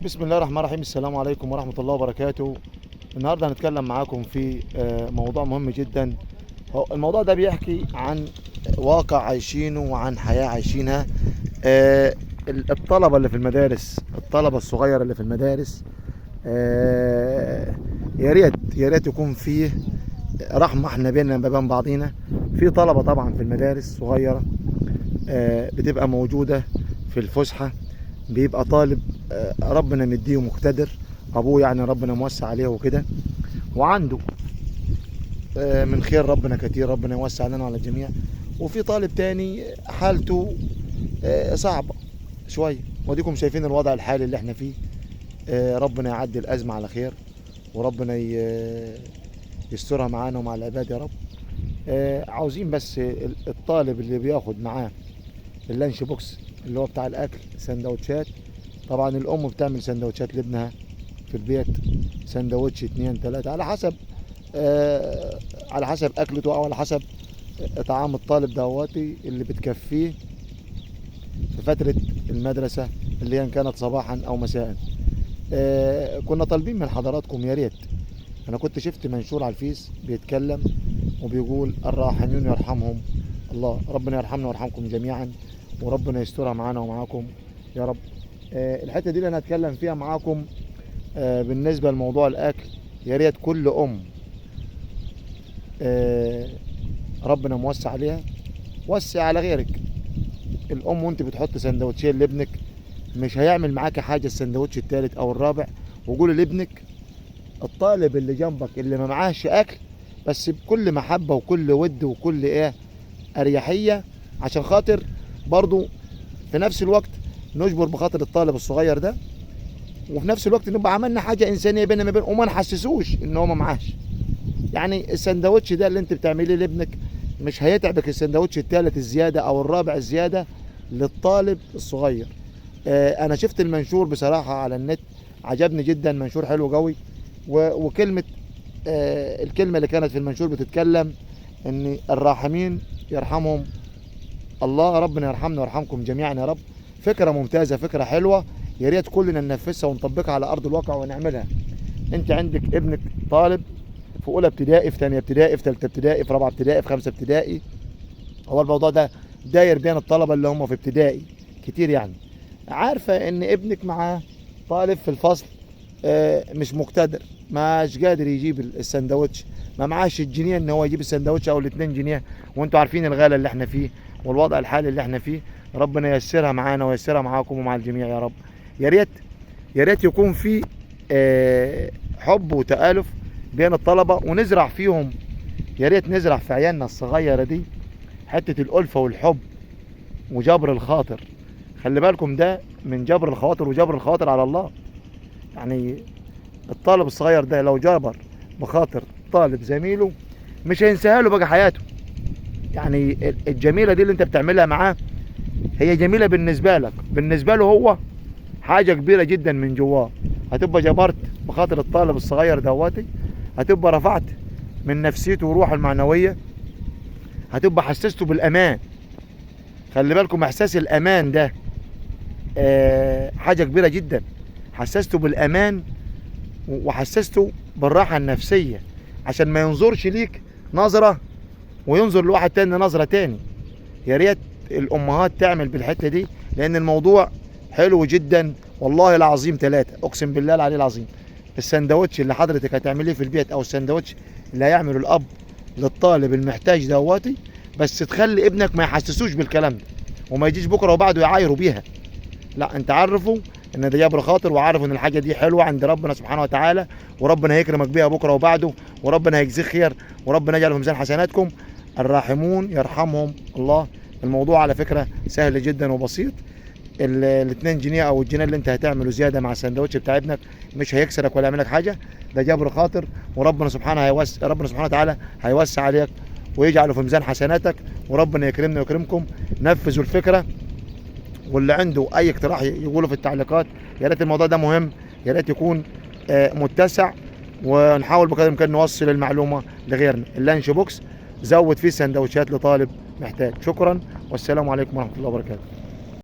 بسم الله الرحمن الرحيم. السلام عليكم ورحمة الله وبركاته. النهاردة هنتكلم معاكم في موضوع مهم جدا. الموضوع ده بيحكي عن واقع عايشينه وعن حياة عايشينها. الطلبة اللي في المدارس، الطلبة الصغيرة اللي في المدارس، يا ريت يكون فيه رحمة احنا بيننا ما بين بعضينا. في طلبة طبعا في المدارس صغيرة بتبقى موجودة في الفسحة، بيبقى طالب ربنا مديه مقتدر، ابوه يعني ربنا موسع عليه وكده، وعنده من خير ربنا كتير، ربنا يوسع علينا وعلى الجميع. وفي طالب تاني حالته صعبة شوية، وديكم شايفين الوضع الحالي اللي احنا فيه. ربنا يعدي الأزمة على خير، وربنا يسترها معانا ومع العباد يا رب. عاوزين بس الطالب اللي بياخد معاه اللانش بوكس اللي هو بتاع الأكل، سندوتشات. طبعا الأم بتعمل سندوتشات لابنها في البيت، سندوتش 2 3 على حسب أكلته، أو على حسب طعام الطالب دواتي اللي بتكفيه في فترة المدرسة اللي هي كانت صباحا أو مساء. كنا طالبين من حضراتكم، يا ريت. أنا كنت شفت منشور على الفيس بيتكلم وبيقول الراحمين يرحمهم الله، ربنا يرحمنا ويرحمكم جميعا، وربنا يسترها معانا ومعاكم يا رب. الحته دي اللي انا هتكلم فيها معاكم بالنسبه لموضوع الاكل. يا ريت كل ام ربنا موسع عليها، وسع على غيرك. الام وانت بتحط سندوتشين لابنك، مش هيعمل معاك حاجه السندوتش الثالث او الرابع. وقولي لابنك الطالب اللي جنبك اللي ما معاهش اكل، بس بكل محبه وكل ود وكل اريحيه، عشان خاطر برضو في نفس الوقت نجبر بخاطر الطالب الصغير ده، وفي نفس الوقت نبقى عملنا حاجه انسانيه بيننا ما بين، وما نحسسوش ان هو ما معاش. يعني السندوتش ده اللي انت بتعمليه لابنك مش هيتعبك السندوتش الثالث الزياده او الرابع الزياده للطالب الصغير. انا شفت المنشور بصراحه على النت، عجبني جدا، منشور حلو قوي. وكلمه الكلمه اللي كانت في المنشور بتتكلم ان الراحمين يرحمهم الله، ربنا يرحمنا ويرحمكم جميعا يا رب. فكرة ممتازة، فكرة حلوة، يا ريت كلنا ننفذها ونطبقها على أرض الواقع ونعملها. أنت عندك ابنك طالب في أولى ابتدائي، في ثانية ابتدائي، في ثالثة ابتدائي، في رابعة ابتدائي، في خمسة ابتدائي. هو الموضوع ده داير بين الطلبة اللي هم في ابتدائي كتير. يعني عارفة إن ابنك معاه طالب في الفصل مش مقتدر، مش قادر يجيب السندوتش، ما معاش الجنيه ان هو يجيب السندوتش او ال2 جنيه. وانتوا عارفين الغلا اللي احنا فيه والوضع الحالي اللي احنا فيه. ربنا ييسرها معانا وييسرها معاكم ومع الجميع يا رب. يا ريت يا ريت يكون في حب وتآلف بين الطلبة، ونزرع فيهم، يا ريت نزرع في عيالنا الصغيرة دي حتة الألفة والحب وجبر الخاطر. خلي بالكم ده من جبر الخواطر، وجبر الخواطر على الله. يعني الطالب الصغير ده لو جابر بخاطر طالب زميله مش هينساها له بقى حياته. يعني الجميلة دي اللي انت بتعملها معاه هي جميلة بالنسبة لك، بالنسبة له هو حاجة كبيرة جدا من جواه. هتبقى جبرت بخاطر الطالب الصغير دواتي، هتبقى رفعت من نفسيته وروحه المعنوية، هتبقى حسسته بالأمان. خلي بالكم احساس الأمان ده حاجة كبيرة جدا. حسسته بالأمان وحسسته بالراحة النفسية، عشان ما ينظرش ليك نظرة وينظر لواحد تاني نظرة تاني. يا ريت الأمهات تعمل بالحتة دي، لأن الموضوع حلو جدا والله العظيم. 3 أقسم بالله العلي العظيم، السندوتش اللي حضرتك هتعمليه في البيت، أو السندوتش اللي هيعمله الأب للطالب المحتاج دواتي، بس تخلي ابنك ما يحسسوش بالكلام ده، وما يجيش بكرة وبعده يعايروا بيها. لا، انت عرفه ان ده جبر خاطر، وعارف ان الحاجه دي حلوه عند ربنا سبحانه وتعالى، وربنا هيكرمك بيها بكره وبعده، وربنا هيجزيك خير، وربنا يجعل في ميزان حسناتكم. الراحمون يرحمهم الله. الموضوع على فكره سهل جدا وبسيط. ال2 جنيه او الجنيه اللي انت هتعمله زياده مع السندوتش بتاع ابنك مش هيكسرك ولا يعمل لك حاجه، ده جبر خاطر، وربنا ربنا سبحانه وتعالى هيوسع عليك ويجعله في ميزان حسناتك، وربنا يكرمنا ويكرمكم. نفذوا الفكره، واللي عنده اي اقتراح يقوله في التعليقات. يا ريت الموضوع ده مهم، يا ريت يكون متسع، ونحاول بقدر الامكان نوصل المعلومه لغيرنا. اللانش بوكس زود فيه سندوتشات لطالب محتاج. شكرا، والسلام عليكم ورحمه الله وبركاته.